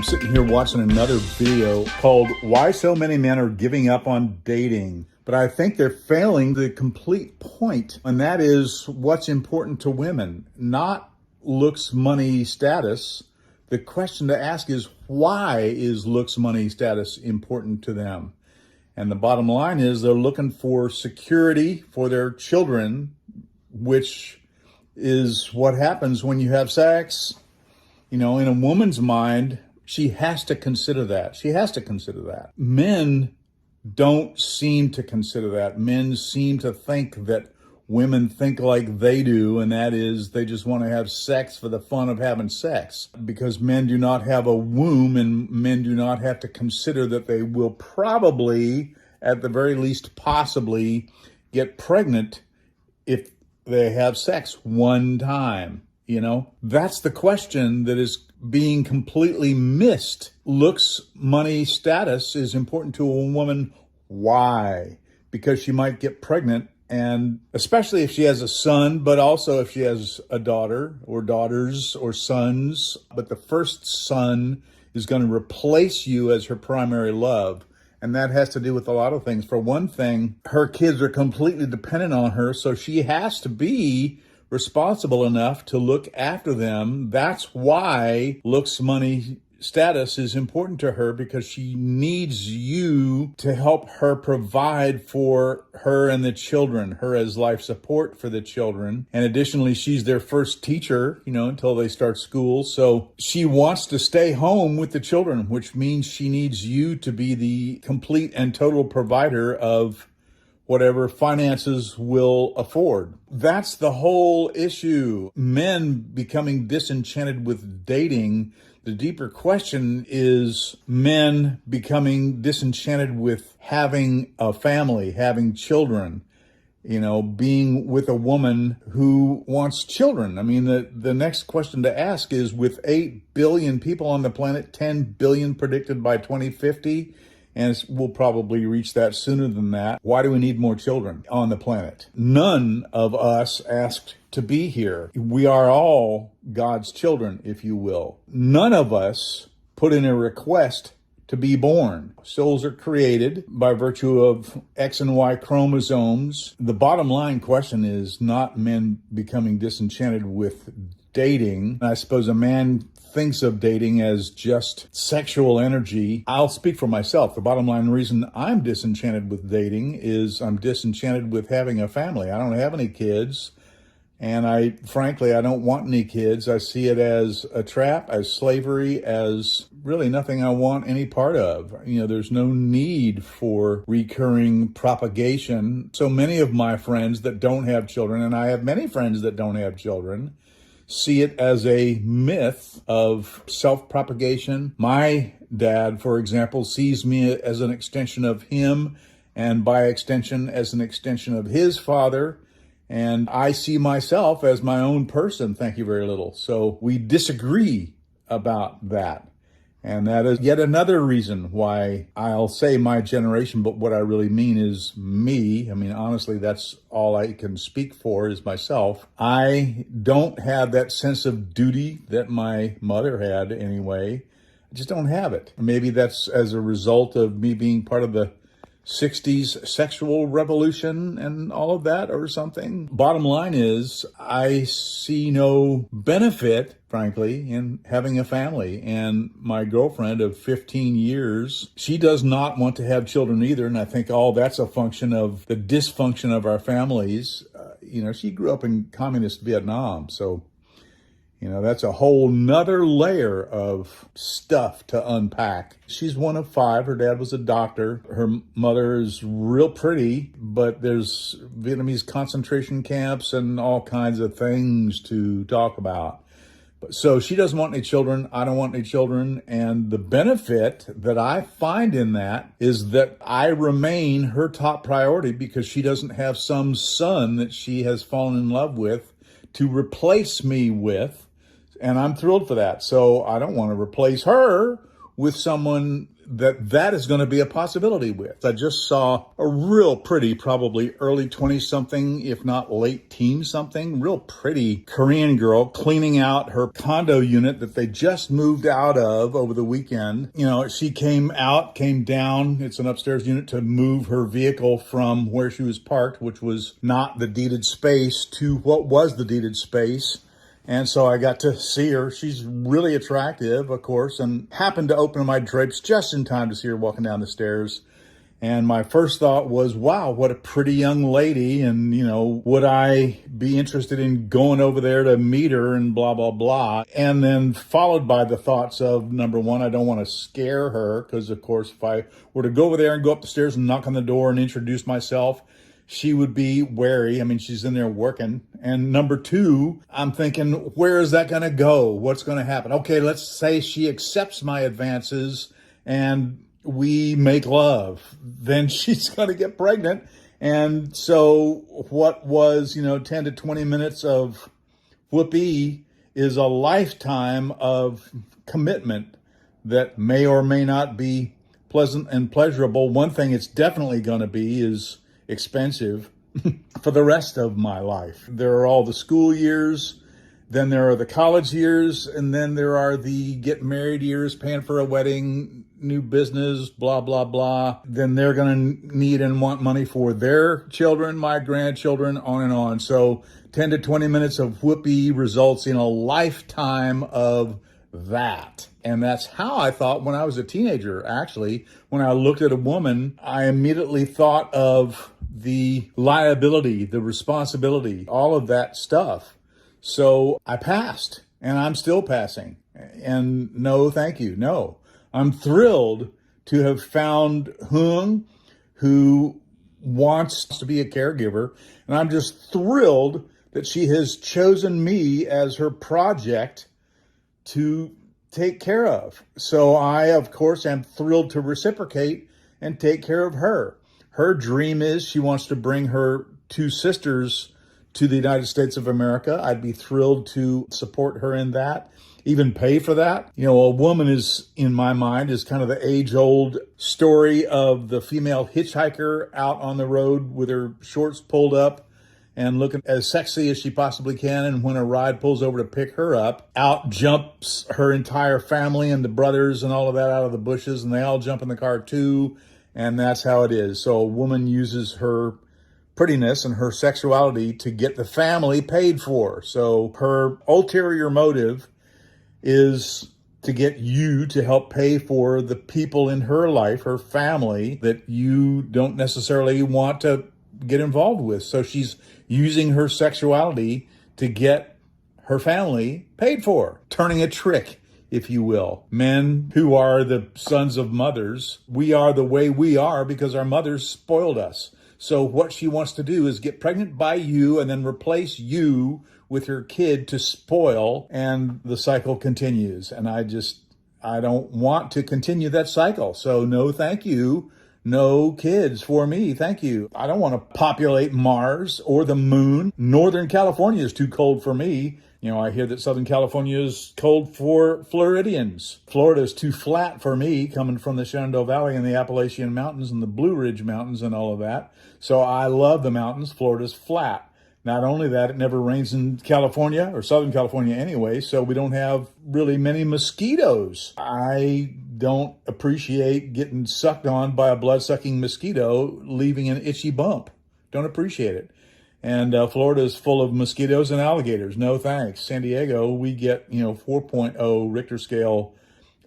sitting here watching another video called Why So Many Men Are Giving Up on Dating. But I think they're failing the complete point, and that is what's important to women, not looks, money, status. The question to ask is, why is looks, money, status important to them? And the bottom line is they're looking for security for their children, which is what happens when you have sex. You know, in a woman's mind, she has to consider that. She has to consider that. Men don't seem to consider that. Men seem to think that women think like they do, and that is they just want to have sex for the fun of having sex. Because men do not have a womb, and men do not have to consider that they will probably, at the very least possibly, get pregnant if they have sex one time. You know, that's the question that is being completely missed. Looks, money, status is important to a woman. Why? Because she might get pregnant, and especially if she has a son, but also if she has a daughter or daughters or sons. But the first son is going to replace you as her primary love. And that has to do with a lot of things. For one thing, her kids are completely dependent on her, so she has to be responsible enough to look after them. That's why looks, money, status is important to her, because she needs you to help her provide for her and the children, her as life support for the children. And additionally, she's their first teacher, you know, until they start school. So she wants to stay home with the children, which means she needs you to be the complete and total provider of whatever finances will afford. That's the whole issue. Men becoming disenchanted with dating. The deeper question is men becoming disenchanted with having a family, having children, you know, being with a woman who wants children. I mean, the next question to ask is, with 8 billion people on the planet, 10 billion predicted by 2050, and we'll probably reach that sooner than that. Why do we need more children on the planet? None of us asked to be here. We are all God's children, if you will. None of us put in a request to be born. Souls are created by virtue of X and Y chromosomes. The bottom line question is not men becoming disenchanted with dating. I suppose a man thinks of dating as just sexual energy. I'll speak for myself. The bottom line reason I'm disenchanted with dating is I'm disenchanted with having a family. I don't have any kids, and frankly, I don't want any kids. I see it as a trap, as slavery, as really nothing I want any part of. You know, there's no need for recurring propagation. So many of my friends that don't have children, and I have many friends that don't have children, see it as a myth of self-propagation. My dad, for example, sees me as an extension of him, and by extension as an extension of his father. And I see myself as my own person, thank you very little. So we disagree about that. And that is yet another reason why I'll say my generation, but what I really mean is me. I mean, honestly, that's all I can speak for is myself. I don't have that sense of duty that my mother had anyway. I just don't have it. Maybe that's as a result of me being part of the 60s sexual revolution and all of that or something. Bottom line is, I see no benefit, frankly, in having a family. And my girlfriend of 15 years, she does not want to have children either. And I think all that's a function of the dysfunction of our families. You know, she grew up in communist Vietnam, so you know, that's a whole nother layer of stuff to unpack. She's one of 5. Her dad was a doctor. Her mother is real pretty, but there's Vietnamese concentration camps and all kinds of things to talk about. So she doesn't want any children. I don't want any children. And the benefit that I find in that is that I remain her top priority, because she doesn't have some son that she has fallen in love with to replace me with. And I'm thrilled for that. So I don't want to replace her with someone that is going to be a possibility with. I just saw a real pretty, probably early 20-something, if not late teen something, real pretty Korean girl cleaning out her condo unit that they just moved out of over the weekend. You know, she came down, it's an upstairs unit, to move her vehicle from where she was parked, which was not the deeded space, to what was the deeded space. And so I got to see her. She's really attractive, of course, and happened to open my drapes just in time to see her walking down the stairs. And my first thought was, wow, what a pretty young lady. And, you know, would I be interested in going over there to meet her and blah, blah, blah. And then followed by the thoughts of, number one, I don't want to scare her because, of course, if I were to go over there and go up the stairs and knock on the door and introduce myself, she would be wary. I mean, she's in there working. And number two, I'm thinking, where is that going to go? What's going to happen? Okay, let's say she accepts my advances and we make love. Then she's going to get pregnant. And so what was, 10 to 20 minutes of whoopee is a lifetime of commitment that may or may not be pleasant and pleasurable. One thing it's definitely going to be is expensive for the rest of my life. There are all the school years, then there are the college years, and then there are the get married years, paying for a wedding, new business, blah, blah, blah. Then they're going to need and want money for their children, my grandchildren, on and on. So 10 to 20 minutes of whoopee results in a lifetime of that. And that's how I thought when I was a teenager. Actually, when I looked at a woman, I immediately thought of the liability, the responsibility, all of that stuff. So I passed, and I'm still passing. And no, thank you. No, I'm thrilled to have found Hung, who wants to be a caregiver. And I'm just thrilled that she has chosen me as her project to take care of. So I, of course, am thrilled to reciprocate and take care of her. Her dream is she wants to bring her two sisters to the United States of America. I'd be thrilled to support her in that, even pay for that. You know, a woman is, in my mind, is kind of the age-old story of the female hitchhiker out on the road with her shorts pulled up and looking as sexy as she possibly can. And when a ride pulls over to pick her up, out jumps her entire family and the brothers and all of that out of the bushes, and they all jump in the car too. And that's how it is. So a woman uses her prettiness and her sexuality to get the family paid for. So her ulterior motive is to get you to help pay for the people in her life, her family, that you don't necessarily want to get involved with. So she's using her sexuality to get her family paid for, turning a trick, if you will. Men who are the sons of mothers, we are the way we are because our mothers spoiled us. So what she wants to do is get pregnant by you and then replace you with her kid to spoil, and the cycle continues. And I don't want to continue that cycle. So no, thank you. No kids for me, thank you. I don't want to populate Mars or the moon. Northern California is too cold for me. You know, I hear that Southern California is cold for Floridians. Florida is too flat for me, coming from the Shenandoah Valley and the Appalachian Mountains and the Blue Ridge Mountains and all of that. So I love the mountains. Florida's flat. Not only that, it never rains in California or Southern California anyway, so we don't have really many mosquitoes. I don't appreciate getting sucked on by a blood-sucking mosquito, leaving an itchy bump. Don't appreciate it. And Florida is full of mosquitoes and alligators. No thanks. San Diego, we get, 4.0 Richter scale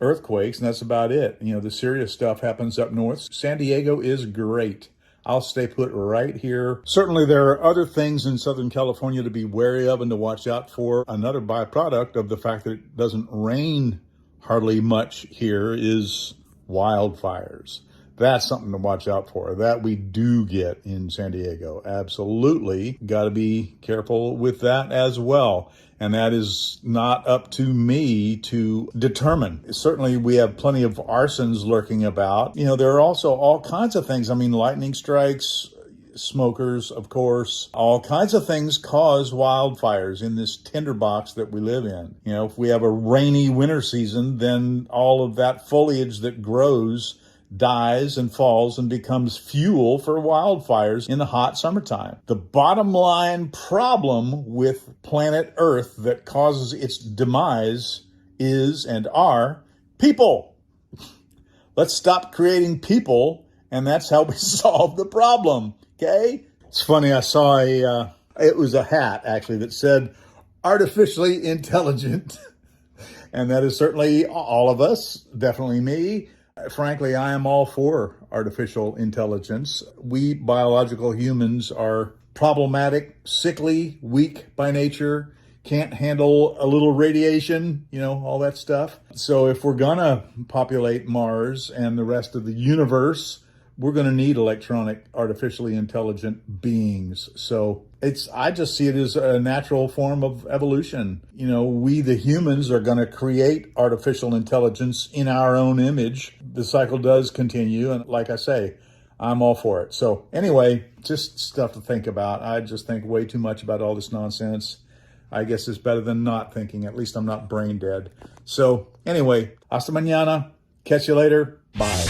earthquakes, and that's about it. The serious stuff happens up north. San Diego is great. I'll stay put right here. Certainly there are other things in Southern California to be wary of and to watch out for. Another byproduct of the fact that it doesn't rain hardly much here is wildfires. That's something to watch out for. That we do get in San Diego. Absolutely. Got to be careful with that as well. And that is not up to me to determine. Certainly, we have plenty of arsons lurking about. There are also all kinds of things. I mean, lightning strikes, smokers, of course. All kinds of things cause wildfires in this tinderbox that we live in. You know, if we have a rainy winter season, then all of that foliage that grows dies and falls and becomes fuel for wildfires in the hot summertime. The bottom line problem with planet Earth that causes its demise is and are people. Let's stop creating people, and that's how we solve the problem, okay? It's funny, I saw it was a hat actually that said artificially intelligent. And that is certainly all of us, definitely me. Frankly, I am all for artificial intelligence. We biological humans are problematic, sickly, weak by nature, can't handle a little radiation, you know, all that stuff. So if we're gonna populate Mars and the rest of the universe, we're gonna need electronic, artificially intelligent beings. So I just see it as a natural form of evolution. You know, we, the humans, are gonna create artificial intelligence in our own image. The cycle does continue, and like I say, I'm all for it. So anyway, just stuff to think about. I just think way too much about all this nonsense. I guess it's better than not thinking. At least I'm not brain dead. So anyway, hasta mañana. Catch you later. Bye.